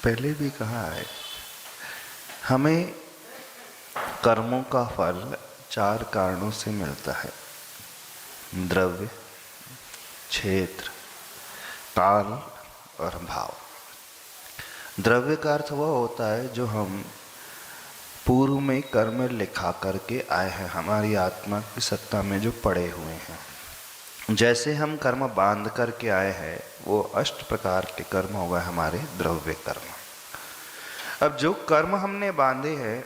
पहले भी कहा है, हमें कर्मों का फल 4 कारणों से मिलता है। द्रव्य, क्षेत्र, काल और भाव। द्रव्य का अर्थ वह होता है जो हम पूर्व में कर्म लिखा करके आए हैं, हमारी आत्मा की सत्ता में जो पड़े हुए हैं। जैसे हम कर्म बांध करके आए हैं, वो 8 प्रकार के कर्म हो गए हमारे द्रव्य कर्म। अब जो कर्म हमने बांधे हैं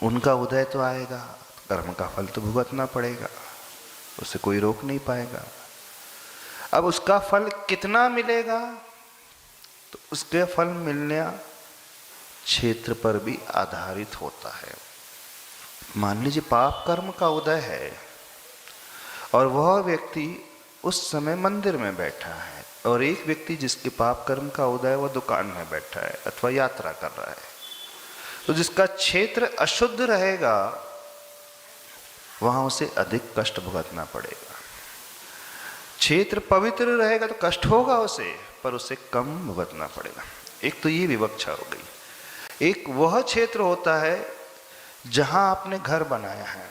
उनका उदय तो आएगा, कर्म का फल तो भुगतना पड़ेगा, उसे कोई रोक नहीं पाएगा। अब उसका फल कितना मिलेगा, तो उसके फल मिलने क्षेत्र पर भी आधारित होता है। मान लीजिए पाप कर्म का उदय है और वह व्यक्ति उस समय मंदिर में बैठा है, और एक व्यक्ति जिसके पाप कर्म का उदय वह दुकान में बैठा है अथवा यात्रा कर रहा है, तो जिसका क्षेत्र अशुद्ध रहेगा वहां उसे अधिक कष्ट भुगतना पड़ेगा। क्षेत्र पवित्र रहेगा तो कष्ट होगा उसे, पर उसे कम भुगतना पड़ेगा। एक तो ये विवक्षा हो गई। एक वह क्षेत्र होता है जहां आपने घर बनाया है,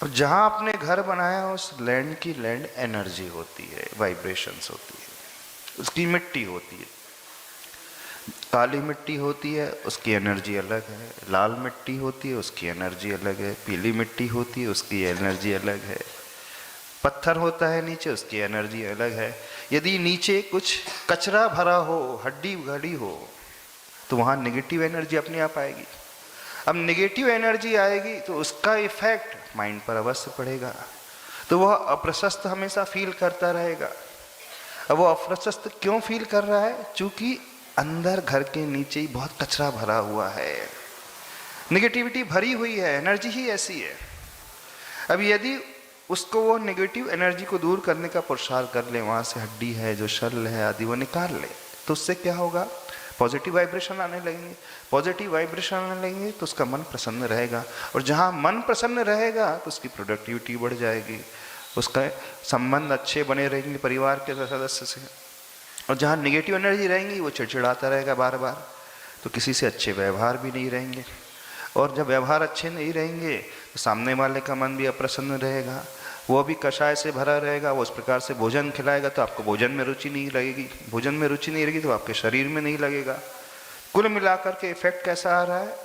और जहां आपने घर बनाया उस लैंड की लैंड एनर्जी होती है, वाइब्रेशंस होती है, उसकी मिट्टी होती है। काली मिट्टी होती है, उसकी एनर्जी अलग है। लाल मिट्टी होती है, उसकी एनर्जी अलग है। पीली मिट्टी होती है, उसकी एनर्जी अलग है। पत्थर होता है नीचे, उसकी एनर्जी अलग है। यदि नीचे कुछ कचरा भरा हो, हड्डी घड़ी हो, तो वहाँ नेगेटिव एनर्जी अपने आप आएगी। अब नेगेटिव एनर्जी आएगी तो उसका इफेक्ट माइंड पर अवश्य पड़ेगा, तो वह अप्रशस्त हमेशा फील करता रहेगा। अब वो अप्रशस्त क्यों फील कर रहा है? चूंकि अंदर घर के नीचे ही बहुत कचरा भरा हुआ है, नेगेटिविटी भरी हुई है, एनर्जी ही ऐसी है। अब यदि उसको वो नेगेटिव एनर्जी को दूर करने का पुरुषार्थ कर ले, वहाँ से हड्डी है जो शल है आदि वो निकाल ले, तो उससे क्या होगा? पॉजिटिव वाइब्रेशन आने लगेंगे। पॉजिटिव वाइब्रेशन आने लगेंगे तो उसका मन प्रसन्न रहेगा, और जहाँ मन प्रसन्न रहेगा तो उसकी प्रोडक्टिविटी बढ़ जाएगी, उसका संबंध अच्छे बने रहेंगे परिवार के सदस्य से। और जहाँ निगेटिव एनर्जी रहेंगी वो चिड़चिड़ाता रहेगा बार बार, तो किसी से अच्छे व्यवहार भी नहीं रहेंगे, और जब व्यवहार अच्छे नहीं रहेंगे तो सामने वाले का मन भी अप्रसन्न रहेगा, वो भी कषाय से भरा रहेगा। वो उस प्रकार से भोजन खिलाएगा तो आपको भोजन में रुचि नहीं लगेगी, भोजन में रुचि नहीं लगेगी तो आपके शरीर में नहीं लगेगा। कुल मिलाकर के इफेक्ट कैसा आ रहा है?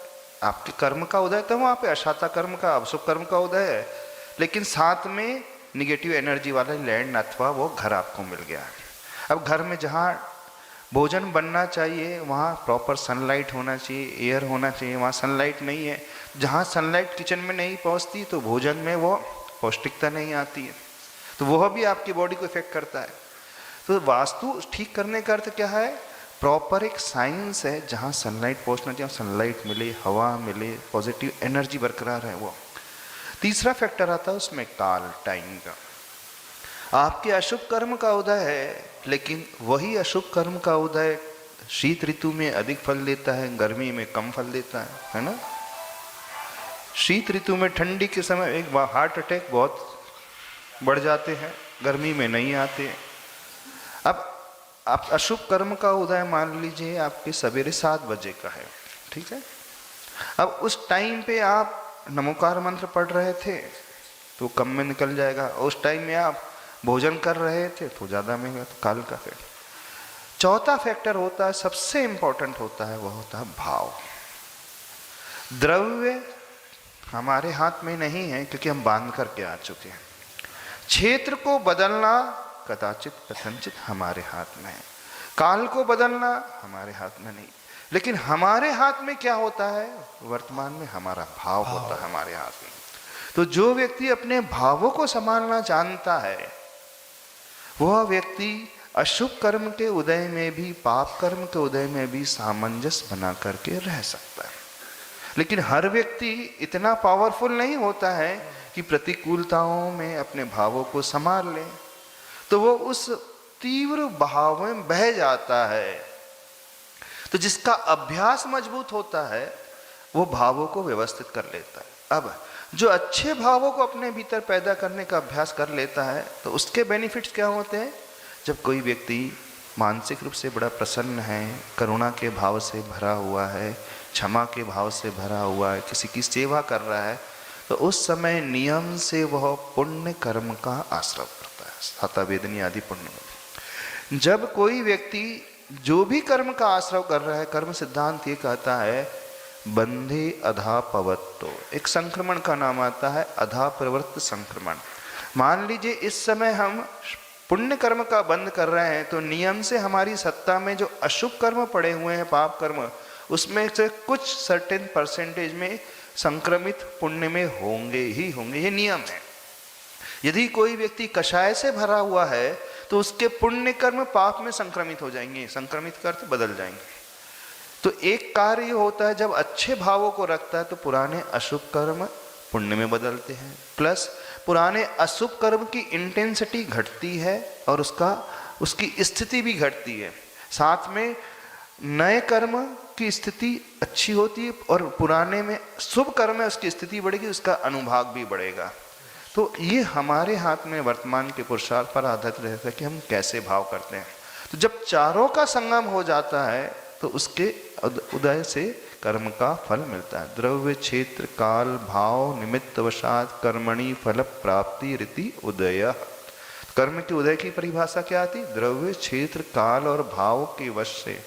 आपके कर्म का उदय तो वहाँ पे अशाता कर्म का, अशुभ कर्म का उदय है, लेकिन साथ में निगेटिव एनर्जी वाला लैंड अथवा वो घर आपको मिल गया है। अब घर में जहाँ भोजन बनना चाहिए वहाँ प्रॉपर सनलाइट होना चाहिए, एयर होना चाहिए, वहाँ सनलाइट नहीं है। जहाँ सनलाइट किचन में नहीं पहुँचती तो भोजन में वो पौष्टिकता नहीं आती है, तो वह भी आपकी बॉडी को इफेक्ट करता है। तो वास्तु ठीक करने का अर्थ क्या है? प्रॉपर एक साइंस है, जहाँ सनलाइट पहुँचना चाहिए सनलाइट मिले, हवा मिले, पॉजिटिव एनर्जी बरकरार है वो। तीसरा फैक्टर आता है उसमें काल, टाइम का। आपके अशुभ कर्म का उदय है, लेकिन वही अशुभ कर्म का उदय शीत ऋतु में अधिक फल देता है, गर्मी में कम फल देता है ना? शीत ऋतु में ठंडी के समय एक बार हार्ट अटैक बहुत बढ़ जाते हैं, गर्मी में नहीं आते। अब आप अशुभ कर्म का उदय मान लीजिए आपके सवेरे 7 बजे का है, ठीक है? अब उस टाइम पे आप नमोकार मंत्र पढ़ रहे थे तो कम में निकल जाएगा, उस टाइम में आप भोजन कर रहे थे तो ज़्यादा में, तो काल का फैक्टर। चौथा फैक्टर होता है, सबसे इंपॉर्टेंट होता है, वह होता है भाव। द्रव्य हमारे हाथ में नहीं है क्योंकि हम बांध करके आ चुके हैं। क्षेत्र को बदलना कदाचित कथनचित हमारे हाथ में है, काल को बदलना हमारे हाथ में नहीं, लेकिन हमारे हाथ में क्या होता है? वर्तमान में हमारा भाव होता है हमारे हाथ में। तो जो व्यक्ति अपने भावों को संभालना जानता है वह व्यक्ति अशुभ कर्म के उदय में भी, पाप कर्म के उदय में भी सामंजस्य बना करके रह सकता है। लेकिन हर व्यक्ति इतना पावरफुल नहीं होता है कि प्रतिकूलताओं में अपने भावों को संभाल ले, तो वो उस तीव्र भाव में बह जाता है। तो जिसका अभ्यास मजबूत होता है वो भावों को व्यवस्थित कर लेता है। अब जो अच्छे भावों को अपने भीतर पैदा करने का अभ्यास कर लेता है तो उसके बेनिफिट्स क्या होते हैं? जब कोई व्यक्ति मानसिक रूप से बड़ा प्रसन्न है, करुणा के भाव से भरा हुआ है, क्षमा के भाव से भरा हुआ है, किसी की सेवा कर रहा है, तो उस समय नियम से वह पुण्य कर्म का आश्रय करता है, साता वेदनी आदि पुण्य। जब कोई व्यक्ति जो भी कर्म का आश्रय कर रहा है, कर्म सिद्धांत ये कहता है बंधे अधा पवत्तो, एक संक्रमण का नाम आता है अधा प्रवृत्त संक्रमण। मान लीजिए इस समय हम पुण्य कर्म का बंद कर रहे हैं, तो नियम से हमारी सत्ता में जो अशुभ कर्म पड़े हुए हैं, पाप कर्म, उसमें से कुछ सर्टेन परसेंटेज में संक्रमित पुण्य में होंगे ही होंगे, ये नियम है। यदि कोई व्यक्ति कषाय से भरा हुआ है तो उसके पुण्य कर्म पाप में संक्रमित हो जाएंगे, संक्रमित कर तो बदल जाएंगे। तो एक कार्य होता है जब अच्छे भावों को रखता है तो पुराने अशुभ कर्म पुण्य में बदलते हैं, प्लस पुराने अशुभ कर्म की इंटेंसिटी घटती है और उसकी स्थिति भी घटती है, साथ में नए कर्म की स्थिति अच्छी होती है और पुराने में शुभ कर्म है उसकी स्थिति बढ़ेगी, उसका अनुभाग भी बढ़ेगा। तो ये हमारे हाथ में वर्तमान के पुरुषार्थ पर आधारित रहता है कि हम कैसे भाव करते हैं। तो जब चारों का संगम हो जाता है तो उसके उदय से कर्म का फल मिलता है। द्रव्य क्षेत्र काल भाव निमित्त वशात कर्मणि फल प्राप्ति रीति उदय। कर्म के उदय की परिभाषा क्या आती? द्रव्य क्षेत्र काल और भाव के वश से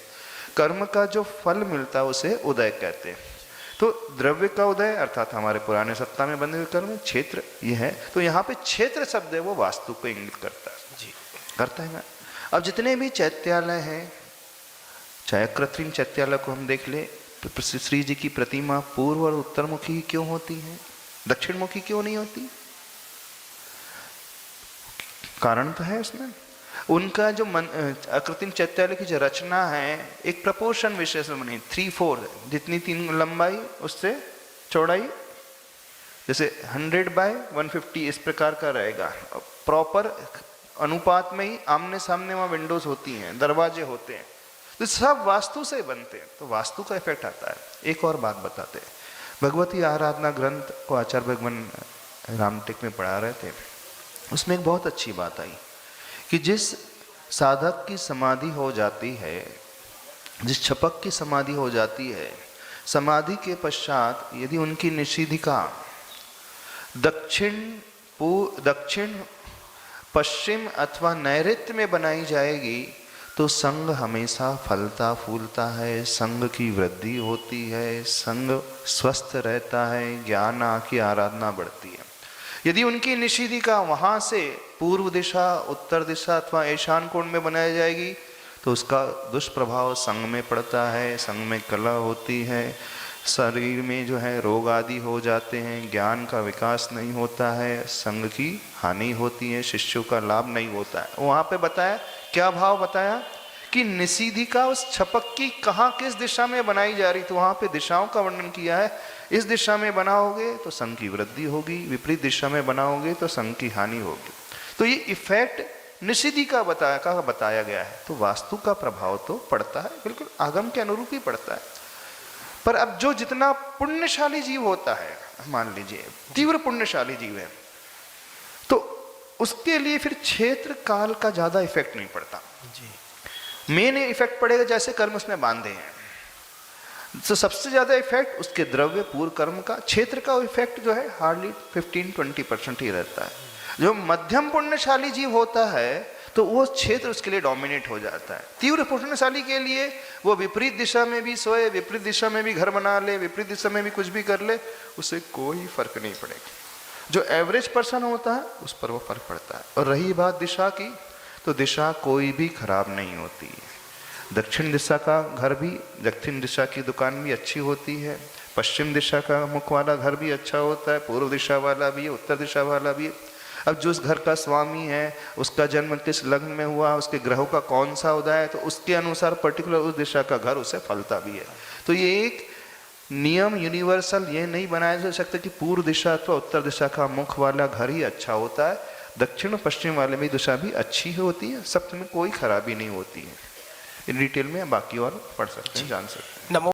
कर्म का जो फल मिलता है उसे उदय कहते हैं। तो द्रव्य का उदय अर्थात हमारे पुराने सत्ता में बंधे हुए कर्म, क्षेत्र ये है, तो यहाँ पे क्षेत्र शब्द है वो वास्तु को इंगित करता है जी, करता है ना। अब जितने भी चैत्यालय हैं, चाहे कृत्रिम चैत्यालय को हम देख ले, श्री जी की प्रतिमा पूर्व और उत्तर मुखी क्यों होती है, दक्षिण मुखी क्यों नहीं होती? कारण तो है उसमें। उनका जो कृत्रिम चैत्यालय की जो रचना है एक प्रपोर्शन विषय से बनी, 3/4 जितनी 3 लंबाई उससे चौड़ाई, जैसे 100/150 इस प्रकार का रहेगा। प्रॉपर अनुपात में ही आमने सामने वहाँ विंडोज होती हैं, दरवाजे होते हैं, तो सब वास्तु से बनते हैं, तो वास्तु का इफेक्ट आता है। एक और बात बताते हैं, भगवती आराधना ग्रंथ को आचार्य भगवान रामटेक में पढ़ा रहे थे, उसमें एक बहुत अच्छी बात आई कि जिस साधक की समाधि हो जाती है, जिस छपक की समाधि हो जाती है, समाधि के पश्चात यदि उनकी निषिद्धिका दक्षिण पश्चिम अथवा नैऋत्य में बनाई जाएगी तो संग हमेशा फलता फूलता है, संग की वृद्धि होती है, संग स्वस्थ रहता है, ज्ञान की आराधना बढ़ती है। यदि उनकी निषिद्धिका वहाँ से पूर्व दिशा, उत्तर दिशा अथवा ईशान कोण में बनाई जाएगी तो उसका दुष्प्रभाव संग में पड़ता है, संग में कला होती है, शरीर में जो है रोग आदि हो जाते हैं, ज्ञान का विकास नहीं होता है, संग की हानि होती है, शिष्यों का लाभ नहीं होता है। वहाँ पे बताया क्या भाव बताया कि निषिद्धिका उस छपक की कहाँ किस दिशा में बनाई जा रही, तो वहाँ पे दिशाओं का वर्णन किया है। इस दिशा में बनाओगे तो संग की वृद्धि होगी, विपरीत दिशा में बनाओगे तो संग की हानि होगी। तो ये इफेक्ट निषिद्धिका बताया गया है। तो वास्तु का प्रभाव तो पड़ता है, बिल्कुल आगम के अनुरूप ही पड़ता है। पर अब जो जितना पुण्यशाली जीव होता है, मान लीजिए तीव्र पुण्यशाली जीव है, तो उसके लिए फिर क्षेत्र काल का ज्यादा इफेक्ट नहीं पड़ता जी। मेन इफेक्ट पड़ेगा जैसे कर्म उसमें बांधे हैं, तो सबसे ज्यादा इफेक्ट उसके द्रव्य पूर्व कर्म का, क्षेत्र का इफेक्ट जो है हार्डली 15-20% ही रहता है। जो मध्यम पुण्यशाली जीव होता है तो वो क्षेत्र उसके लिए डोमिनेट हो जाता है। तीव्र पुण्यशाली के लिए वो विपरीत दिशा में भी सोए, विपरीत दिशा में भी घर बना ले, विपरीत दिशा में भी कुछ भी कर ले, उससे कोई फर्क नहीं पड़ेगा। जो एवरेज पर्सन होता है उस पर वो फर्क पड़ता है। और रही बात दिशा की, तो दिशा कोई भी खराब नहीं होती है। दक्षिण दिशा का घर भी, दक्षिण दिशा की दुकान भी अच्छी होती है, पश्चिम दिशा का मुख वाला घर भी अच्छा होता है, पूर्व दिशा वाला भी है, उत्तर दिशा वाला भी है। अब जो उस घर का स्वामी है उसका जन्म किस लग्न में हुआ, उसके ग्रहों का कौन सा उदय है, तो उसके अनुसार पर्टिकुलर उस दिशा का घर उसे फलता भी है। तो ये एक नियम यूनिवर्सल ये नहीं बनाया जा सकता कि पूर्व दिशा अथवा उत्तर दिशा का मुख वाला घर ही अच्छा होता है, दक्षिण पश्चिम वाले में दिशा भी अच्छी होती है, सब में कोई खराबी नहीं होती है। इन डिटेल में बाकी और पढ़ सकते हैं, जान सकते हैं।